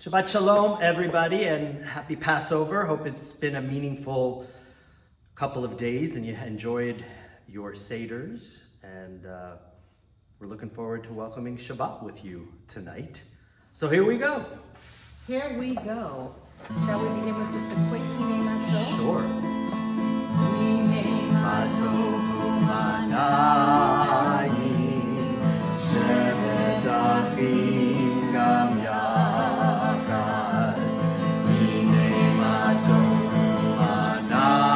Shabbat Shalom, everybody, and happy Passover. Hope it's been a meaningful couple of days and you enjoyed your Seders. And we're looking forward to welcoming Shabbat with you tonight. So here we go. Here we go. Shall we begin with just a quick Hine Matov? Sure. Hine Matov u'manayim, shevet achim gam yachad. Hine Matov u'manayim,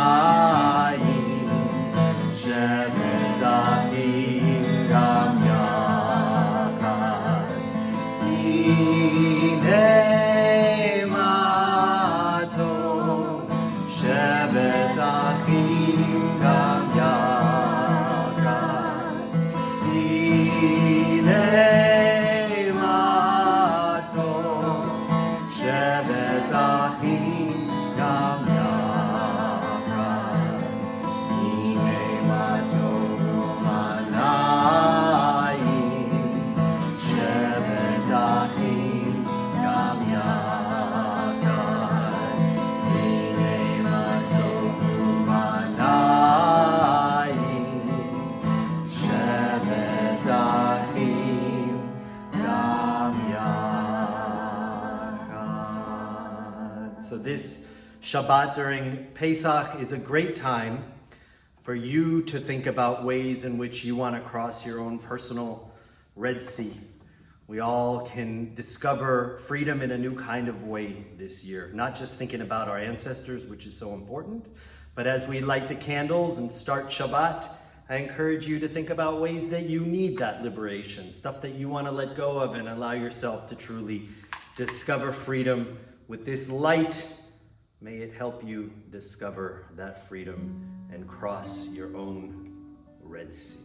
shevet achim gam yachad. Hine This Shabbat during Pesach is a great time for you to think about ways in which you want to cross your own personal Red Sea. We all can discover freedom in a new kind of way this year, not just thinking about our ancestors, which is so important, but as we light the candles and start Shabbat, I encourage you to think about ways that you need that liberation, stuff that you want to let go of and allow yourself to truly discover freedom. With this light, may it help you discover that freedom and cross your own Red Sea.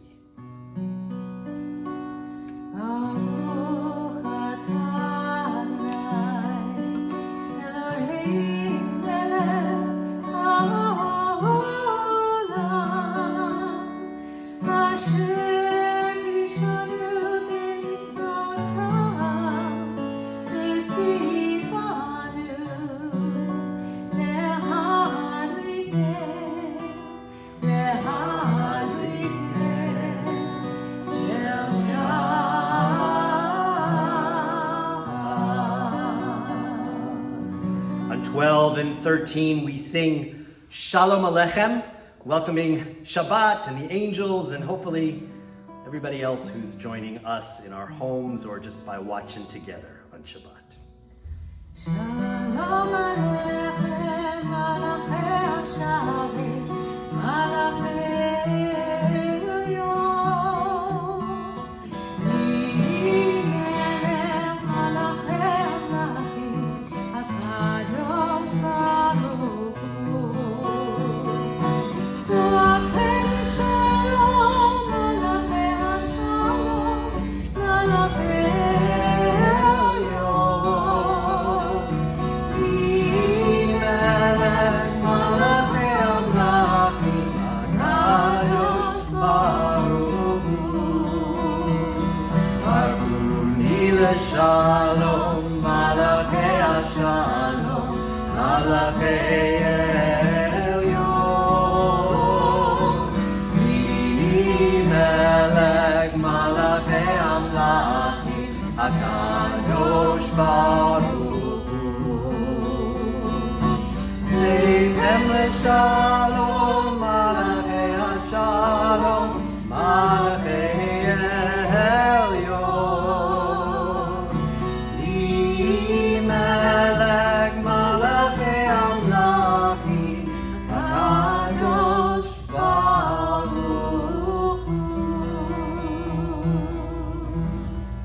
On 12 and 13, we sing Shalom Aleichem, welcoming Shabbat and the angels and hopefully everybody else who's joining us in our homes or just by watching together on Shabbat. Shalom Aleichem, Malachei Hashavim, Malachei Shalom, Malachei Shalom, Malachei Elyon, Melech Malachei Amlachim, HaKadosh Baruch Hu. Seitem leShalom, Malachei Shalom, Malachei Elyon.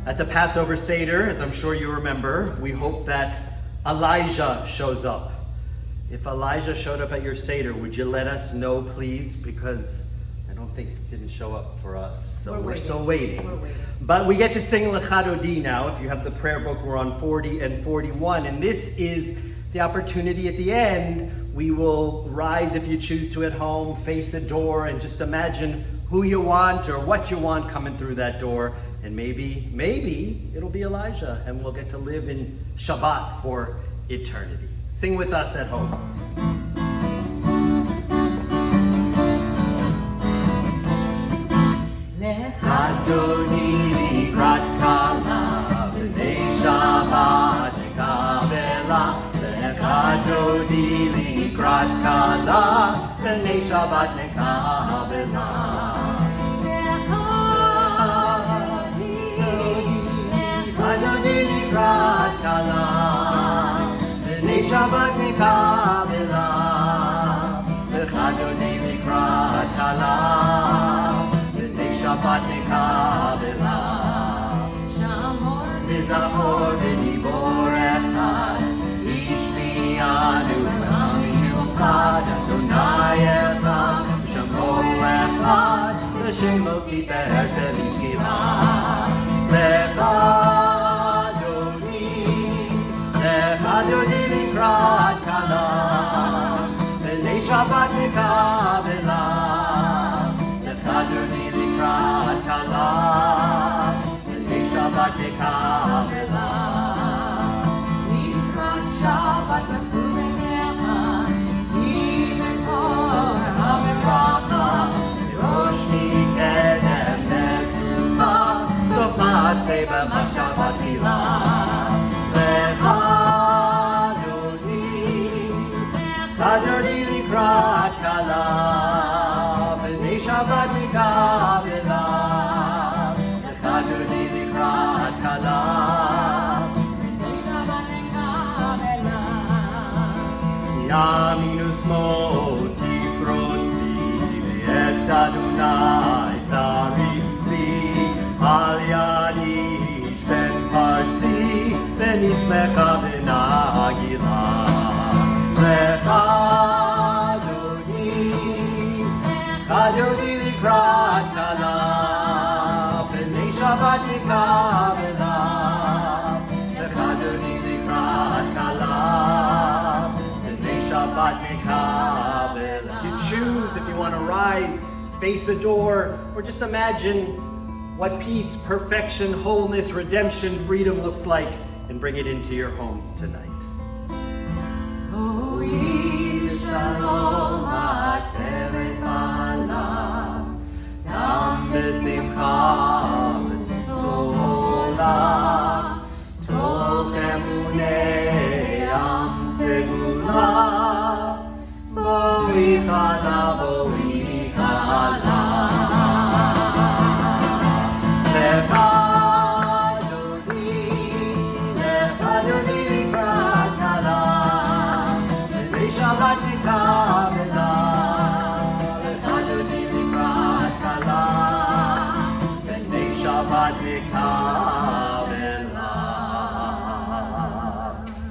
At the Passover Seder, as I'm sure you remember, we hope that Elijah shows up. If Elijah showed up at your Seder, would you let us know, please? Because I don't think it didn't show up for us. So we're still waiting. We're waiting. But we get to sing Lechadodi now. If you have the prayer book, we're on 40 and 41. And this is the opportunity at the end. We will rise if you choose to at home, face a door, and just imagine who you want or what you want coming through that door. and maybe it'll be Elijah, and we'll get to live in Shabbat for eternity. Sing with us at home. Adoni likrat kala b'nei Shabbat nekabela. Adoni likrat kala b'nei Shabbat nekabela. Adoni likrat kala b'nei Shabbat nekabela. Adoni likrat kala Shabbat nekabela. Shamor v'zachor v'dibor echad, ish mi'anu v'aminu chad, Adonai echad, Shamo echad, L'shemo tifer v'litila. L'chadoni likrat kala, v'nei Shabbat nekabela. L'chadoni likrat kala, v'nei Shabbat nekabela. Likrat Shabbat v'kumenecha, Yimekor ha'meracha, Rosh mikedem nesucha, Sof ma'aseh b'mashavat tila. L'chadoni likrat kala, v'nei Shabbat nekabela. L'chadoni likrat kala, v'nei Shabbat nekabela. Yaminu smol tifrotzi, v'et Adonai taritzi, al yadish ben partzi, v'nismecha v'nagila. L'chadoni likrat kala, v'nei Shabbat nekabela. L'chadoni likrat kala, v'nei Shabbat nekabela. You choose if you want to rise, face a door, or just imagine what peace, perfection, wholeness, redemption, freedom looks like, and bring it into your homes tonight. Oh, Shalom ateret bala, dam besimcha v'tzola, tov emunei am segula, bo'ichala, bo'ichala. L'chadoni likrat kala, v'nei Shabbat nekabela. L'chadoni likrat kala, v'nei Shabbat nekabela.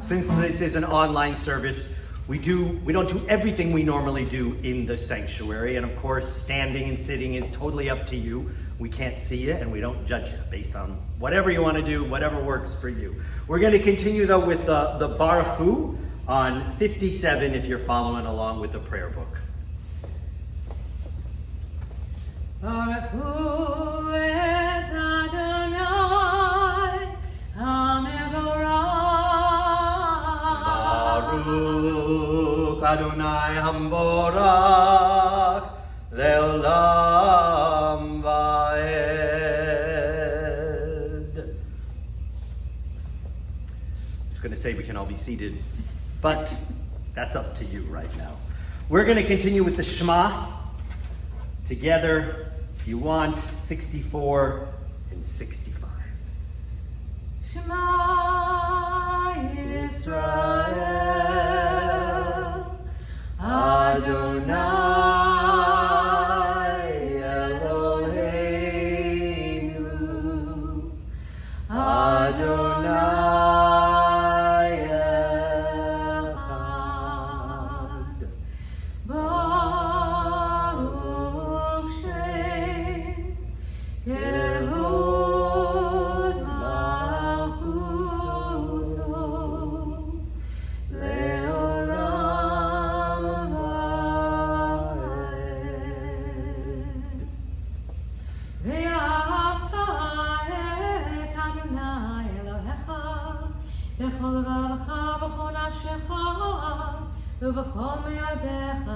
Since this is an online service, we don't do everything we normally do in the sanctuary, and of course, standing and sitting is totally up to you. We can't see you, and we don't judge you based on whatever you want to do, whatever works for you. We're going to continue, though, with the Baruch Hu on 57, if you're following along with the prayer book. Baruch Hu et Adonai HaMevorach. Baruch Adonai HaMevorach Le'olam Va'ed. I was going to say we can all be seated, but that's up to you right now. We're going to continue with the Shema together, if you want, 64 and 65. Shema Yisrael Adonai Eloheinu Adonai Echad Baruch Shem Kevod Malchut בנפשך ובכל מידיך,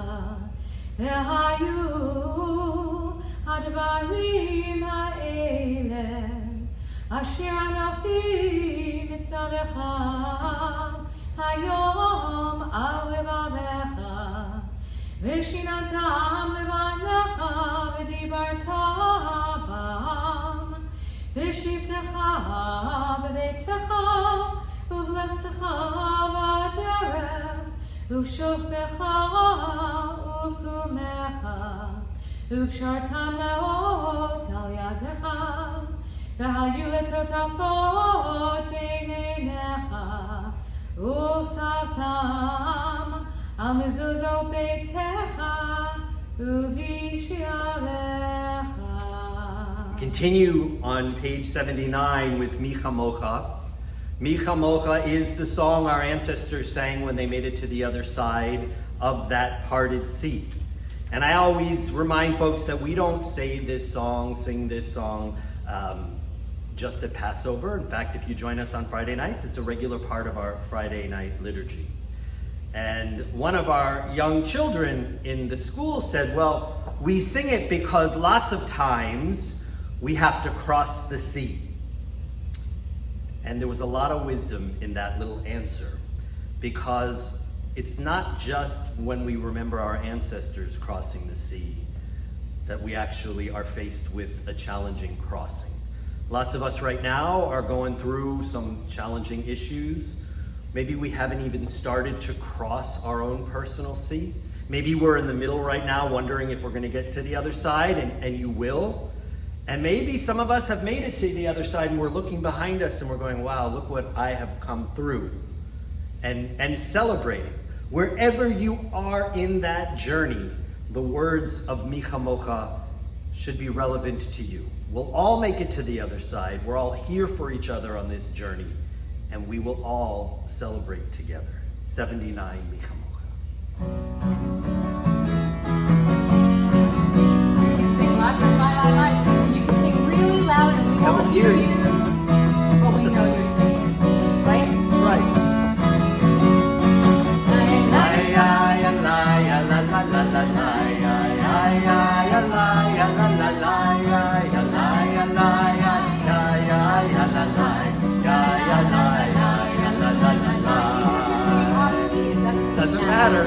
והיו הדברים האלה אשר אנוכי מצווך היום על לבביך, ושיננתם לבניך ודיברת בם, בשבתך בביתך ובלכתך בדרך, ובשוכבך ובקומך, וקשרתם לאות על ידך, והיו לטוטפות בין עיניך, וכתבתם על מזוזות ביתך ובשעריך. Continue on page 79 with Micha Mocha. Micha Mocha is the song our ancestors sang when they made it to the other side of that parted sea. And I always remind folks that we don't say this song, sing this song just at Passover. In fact, if you join us on Friday nights, it's a regular part of our Friday night liturgy. And one of our young children in the school said, well, we sing it because lots of times we have to cross the sea. And there was a lot of wisdom in that little answer, because it's not just when we remember our ancestors crossing the sea that we actually are faced with a challenging crossing. Lots of us right now are going through some challenging issues. Maybe we haven't even started to cross our own personal sea. Maybe we're in the middle right now wondering if we're going to get to the other side, and you will. And maybe some of us have made it to the other side and we're looking behind us and we're going, wow, look what I have come through. And celebrating. Wherever you are in that journey, the words of Micha Mocha should be relevant to you. We'll all make it to the other side. We're all here for each other on this journey, and we will all celebrate together. 79 Micha Mocha. You can sing lots of lies. You can sing really loud and we won't hear you, but we know you're singing, right? Right. Doesn't matter.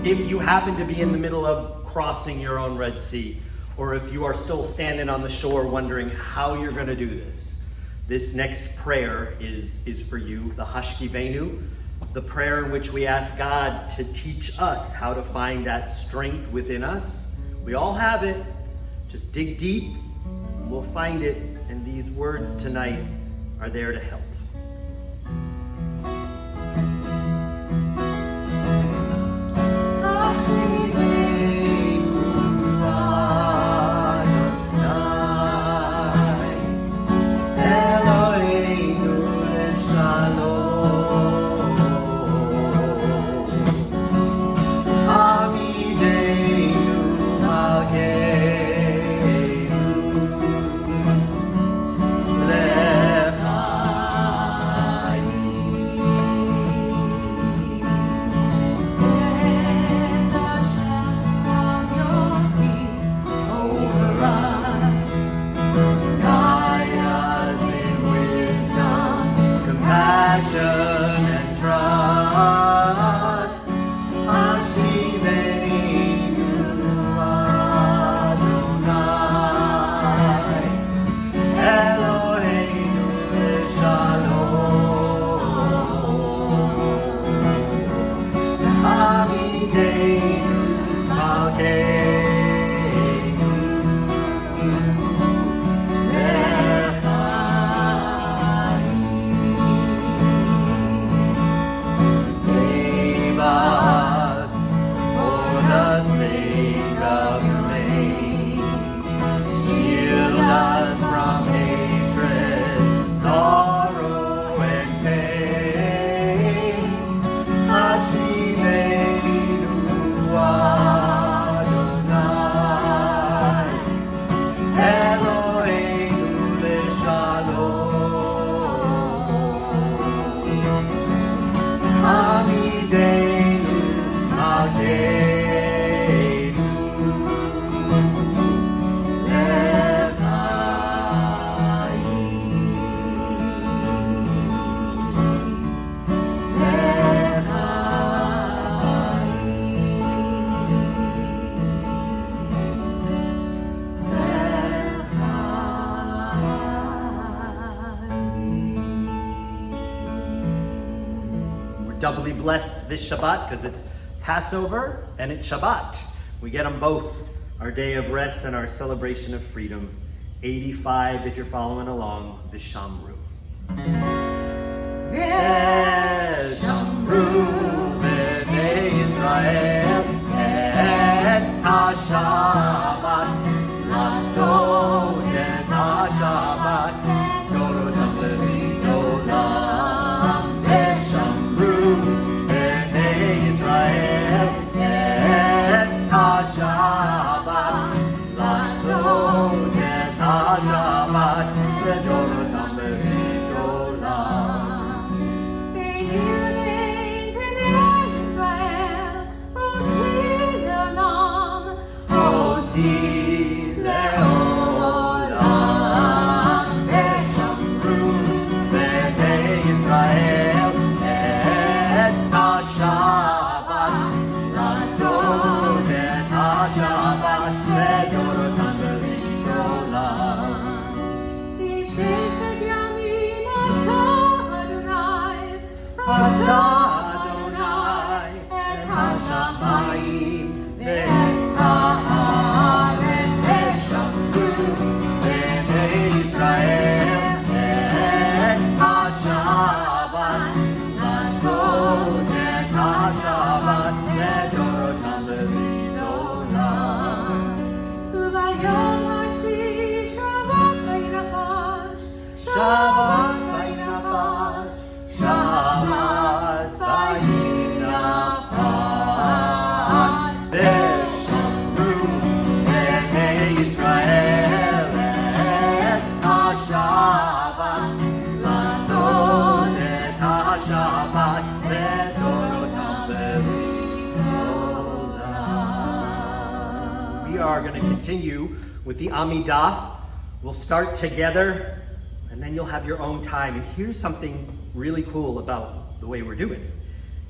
If you happen to be in the middle of crossing your own Red Sea, or if you are still standing on the shore wondering how you're going to do this next prayer is for you, the Hashkivenu, the prayer in which we ask God to teach us how to find that strength within us. We all have it. Just dig deep, and we'll find it, and these words tonight are there to help. Lecha passion and trust. Hashiveinu Adonai, Eloheinu Shalom. Amideinu Malkeinu, save us for the sake of your name. Shield us from hatred, sorrow, and pain. Hashiveinu Adonai, Eloheinu Leshalom. Amideinu Malkeinu, We're doubly blessed this Shabbat because it's Passover and it's Shabbat. We get them both, our day of rest and our celebration of freedom. 85, if you're following along, the Shamru. Shamru b'nei Yisrael et ha-Shabbat, לעשות את השבת, דורותם לדורות. ושמרו בני ישראל את השבת, לעשות את השבת, לדורותם לדורות. בני ישראל, אותי לעולם, אותי לעולם. ושמרו בני ישראל את השבת, לעשות את השבת, לדורותם לעולם. כי ששת ימים עשה אדוני את השמיים ואת הארץ. ושמרו בני ישראל את השבת, לעשות את השבת, לדורותם לעולם. וביום השביעי שבת וינפש, שבת וינפש, שבת וינפש. ושמרו בני ישראל את השבת, לעשות את השבת, לדורותם לעולם. We are going to continue with the Amidah. We'll start together, and then you'll have your own time. And here's something really cool about the way we're doing it.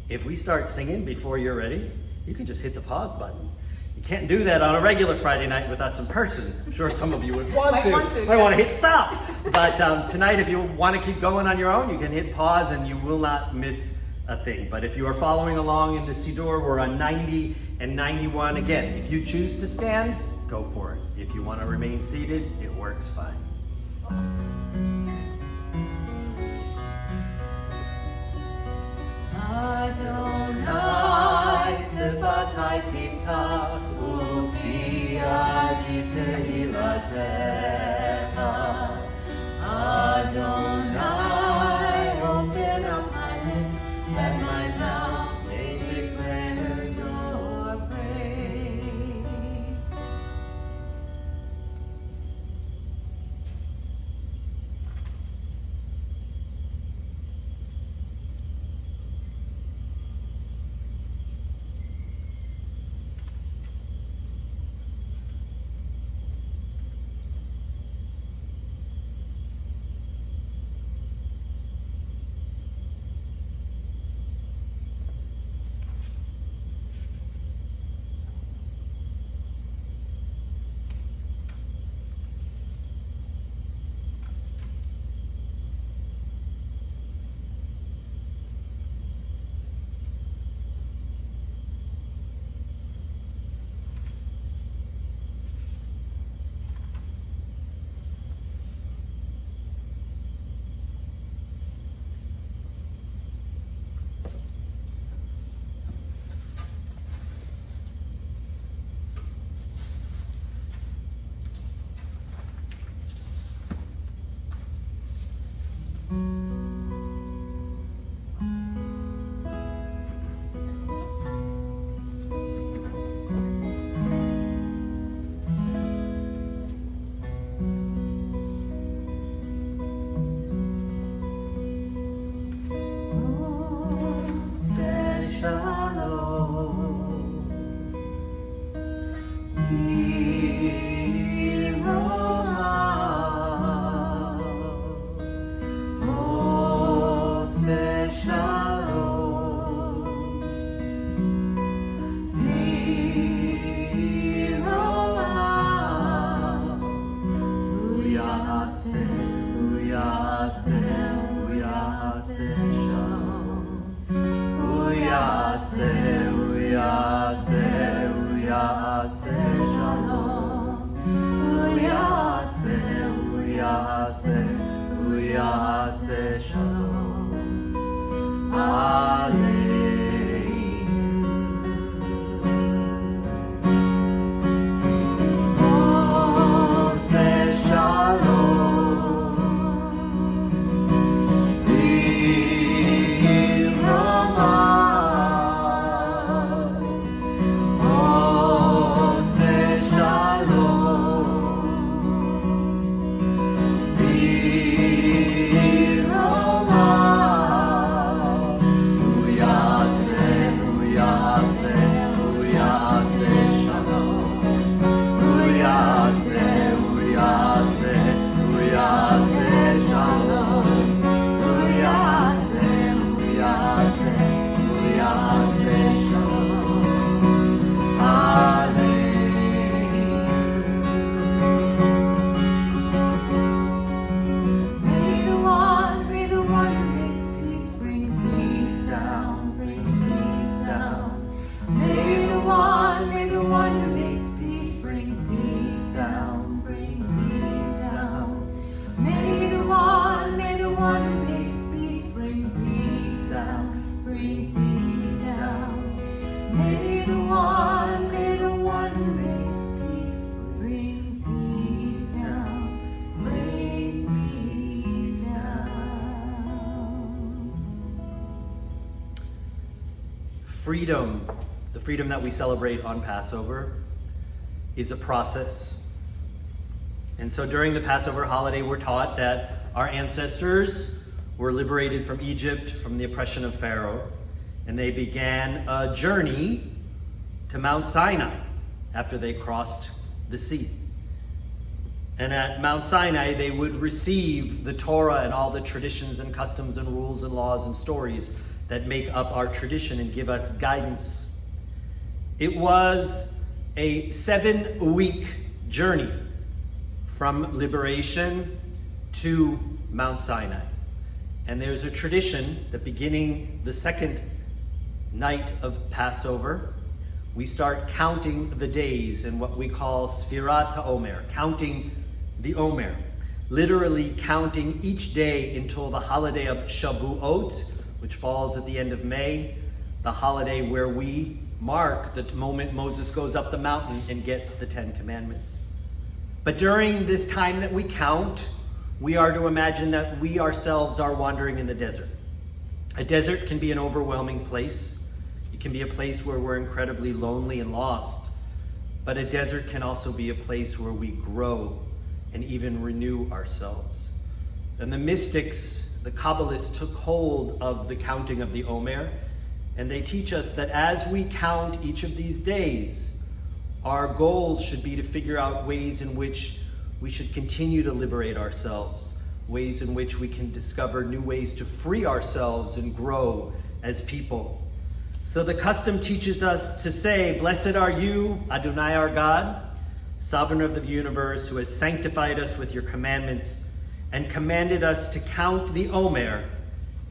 If we start singing before you're ready, you can just hit the pause button. You can't do that on a regular Friday night with us in person. I'm sure some of you would want Might to. want to, Might yeah. want to hit stop. But tonight, if you want to keep going on your own, you can hit pause and you will not miss a thing. But if you are following along in the Siddur, we're on 90 and 91. Again, if you choose to stand, go for it. If you want to remain seated, it works fine. Adonai sifatai tiftach ufi tehillatcha. Adonai, open up my lips, that my mouth may declare your praise. Freedom, the freedom that we celebrate on Passover, is a process. And so during the Passover holiday, we're taught that our ancestors were liberated from Egypt, from the oppression of Pharaoh, and they began a journey to Mount Sinai after they crossed the sea. And at Mount Sinai, they would receive the Torah and all the traditions and customs and rules and laws and stories that make up our tradition and give us guidance. It was a 7-week journey from liberation to Mount Sinai. And there's a tradition that beginning the second night of Passover, we start counting the days in what we call Sfirat HaOmer, counting the Omer, literally counting each day until the holiday of Shavuot, which falls at the end of May, the holiday where we mark the moment Moses goes up the mountain and gets the 10 Commandments. But during this time that we count, we are to imagine that we ourselves are wandering in the desert. A desert can be an overwhelming place. It can be a place where we're incredibly lonely and lost. But a desert can also be a place where we grow and even renew ourselves. And the mystics, the Kabbalists, took hold of the counting of the Omer, and they teach us that as we count each of these days, our goals should be to figure out ways in which we should continue to liberate ourselves, ways in which we can discover new ways to free ourselves and grow as people. So the custom teaches us to say, "Blessed are you, Adonai our God, sovereign of the universe, who has sanctified us with your commandments and commanded us to count the Omer."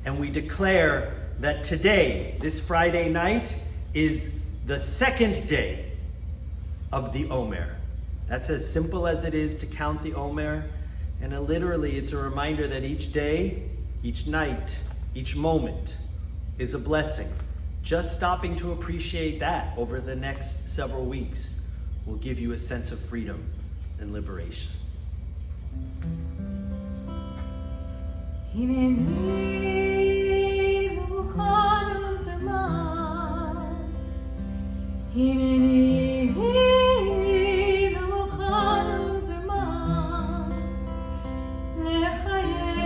And we declare that today, this Friday night, is the second day of the Omer. That's as simple as it is to count the Omer. And literally, it's a reminder that each day, each night, each moment is a blessing. Just stopping to appreciate that over the next several weeks will give you a sense of freedom and liberation. Hineni mukhanim zerman, Hineni mukhanim zerman, Lechayim,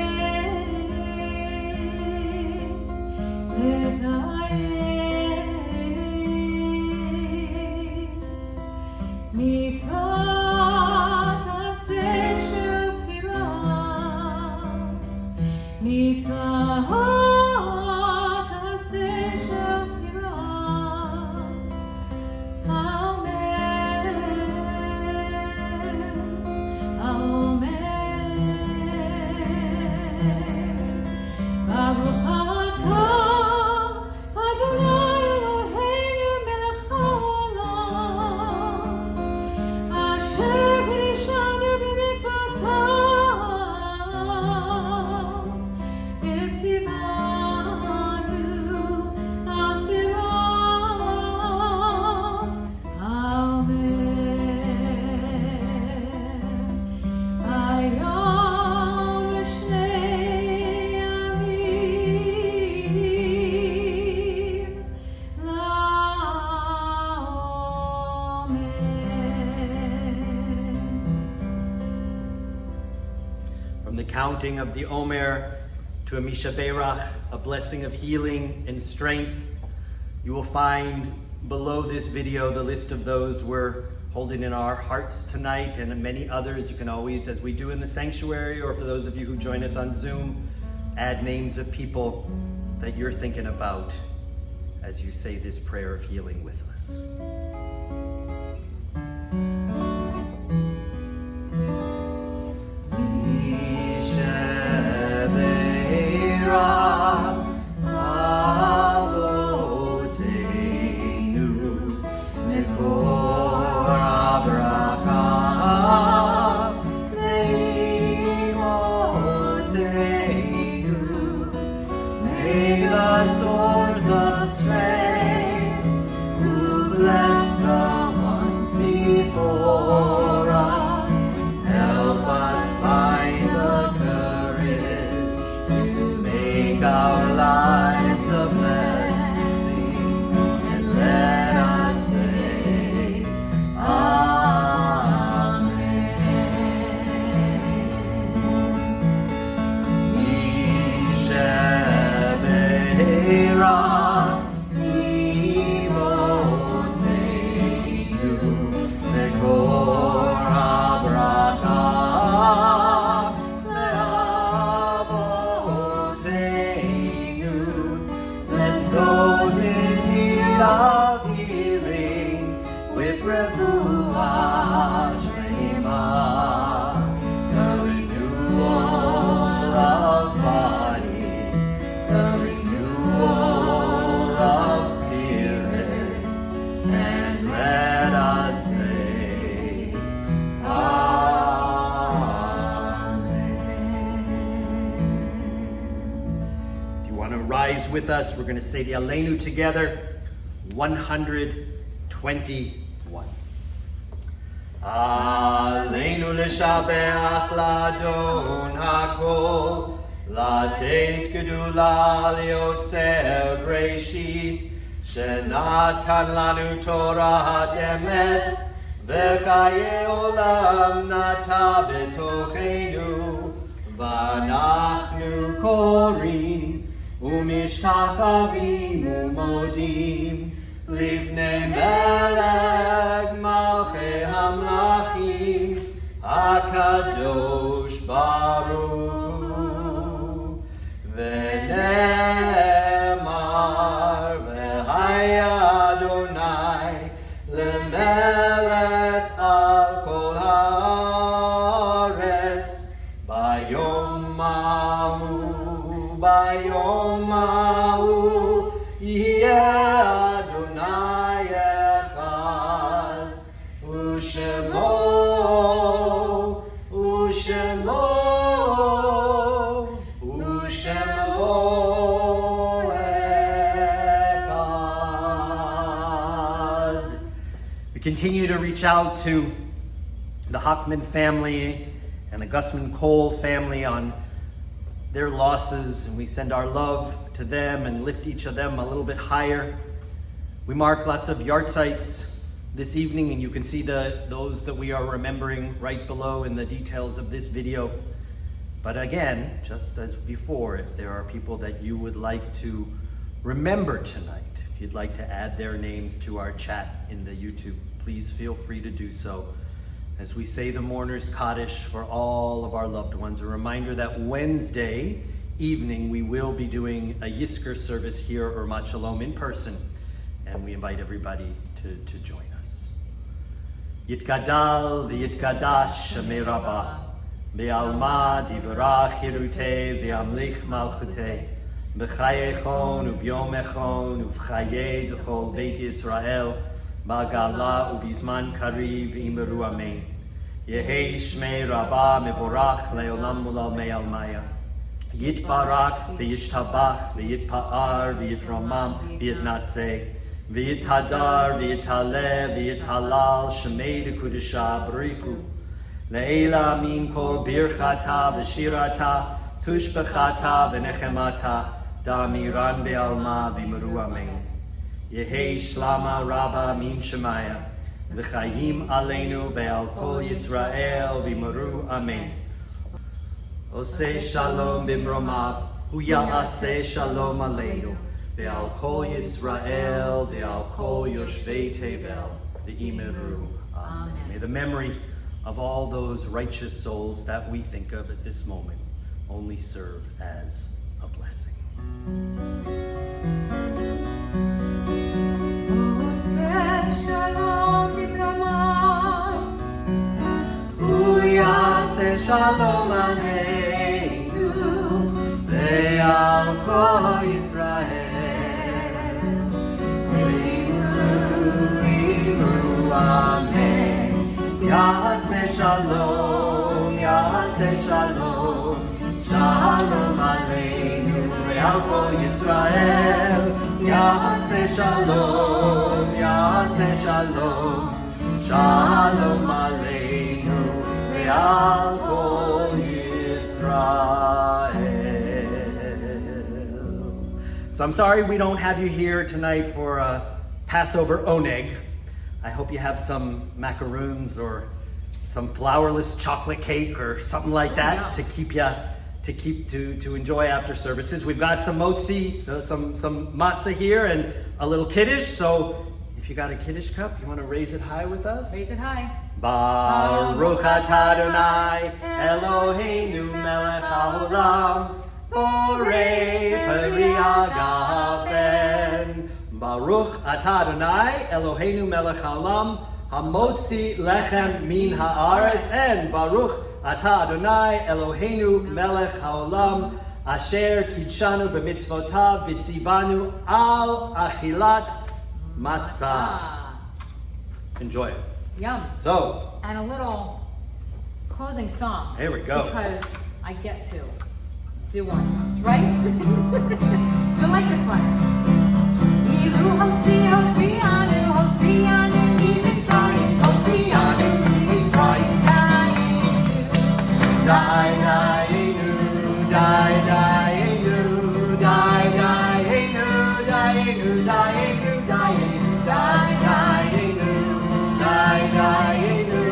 Lechayim, Mitzvot aseh shel Sfirat, Mitzvot aseh shel Sfirat. Amen, Amen. Baruch recounting of the Omer to a Mishebeirach, a blessing of healing and strength. You will find below this video the list of those we're holding in our hearts tonight, and many others. You can always, as we do in the sanctuary, or for those of you who join us on Zoom, add names of people that you're thinking about as you say this prayer of healing with us. With us, we're going to say the Aleinu together. 121. Aleinu l'shabeach l'adon hakol, latet gedula liotzer breshit, shenatan lanu Torah ha'emet, v'chaye olam nata betochenu, v'anachnu korim, ומשתחווים ומודים לפני מלך מלכי המלכים הקדוש ברוך הוא ונאמר והיה אדוני למלך על כל הארץ ביום ההוא ביום ההוא יהיה אדוני אחד ושמו אחד. We continue to reach out to the Hockman family and the Gusman Cole family on their losses, and we send our love to them and lift each of them a little bit higher. We mark lots of yahrzeits this evening, and you can see those that we are remembering right below in the details of this video. But again, just as before, if there are people that you would like to remember tonight, if you'd like to add their names to our chat in the YouTube, please feel free to do so. As we say the Mourner's Kaddish for all of our loved ones, a reminder that Wednesday evening we will be doing a Yisker service here or Shabbat Shalom in person, and we invite everybody to join us. Yitgadal v'yitgadash Shemei Rabbah, be'alma divrach Yeruteh v'amlich malchuteh, b'chayechon u'vyom echon u'v'chayei d'chol Beit Yisrael, Bagala ubizman kariv imeru amen. Yehei shmei rabba mevorach leolam mulal me'almaya. Yitbarak v'yishtabach v'yitpa'ar v'yitramam v'yitnaseh. V'yithadar v'yitale v'yitalal shmei dekudisha bariku. Le'ela min kol birchata v'shirata tushbechata v'nechemata da'amiran be'alma v'imeru amen. Yehei shlama rabba min shemaya, v'chayim aleinu ve'al kol Yisrael v'maru amen. Oseh Shalom Bimromav, Hu Ya'aseh Shalom Aleinu, Ve'al Kol Yisrael, Ve'al Kol Yoshvei Tevel, Ve'imiru. Amen. May the memory of all those righteous souls that we think of at this moment only serve as a blessing. Shalom Bimromav, Hu Ya'aseh Shalom Aleinu, Ve'al Kol Yisrael, Ve'imiru. Amen. Ya'aseh Shalom, Ya'aseh Shalom, Shalom Aleinu, Ve'al Kol Yisrael. Ya'aseh Shalom, Ya'aseh Shalom, Shalom Aleinu, Ve'al Kol Yisrael. So I'm sorry we don't have you here tonight for Passover oneg. I hope you have some macaroons or some flourless chocolate cake or something like that to enjoy after services. We've got some motzi, some matzah here, and a little kiddush. So if you got a kiddush cup, you want to raise it high with us? raise it high. Baruch atah Adonai Eloheinu melech haolam borei peri hagafen. Baruch atah Adonai Eloheinu melech haolam hamotzi lechem min haaretz, and Baruch atah Adonai Eloheinu melech haolam asher kidshanu b'mitzvotav v'tzivanu al achilat matzah. Enjoy it. Yum. So, And a little closing song. Here we go. Because I get to do one, right? You'll like this one. Ilu hotzi hotzi anu hotzi anu Mitzrayim hotzi anu Mitzrayim dayenu dayenu dayenu dayenu dayenu dayenu dayenu dayenu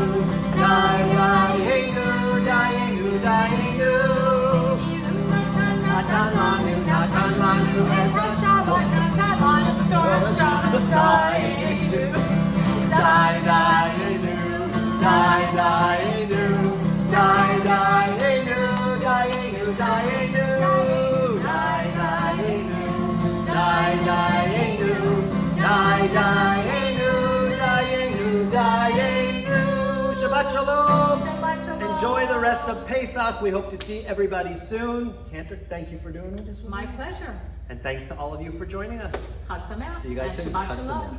dayenu dayenu dayenu Natan lanu Ezra Shabbat Natan lanu Torah Shabbat dayenu dayenu dayenu dayenu dayenu dayenu Shabbat Shalom. Shabbat Shalom. enjoy the rest of Pesach. We hope to see everybody soon. Cantor, thank you for doing this with My me. pleasure. And thanks to all of you for joining us. Chag Sameach. See you guys and soon. Shabbat Chag Shalom. Sameach.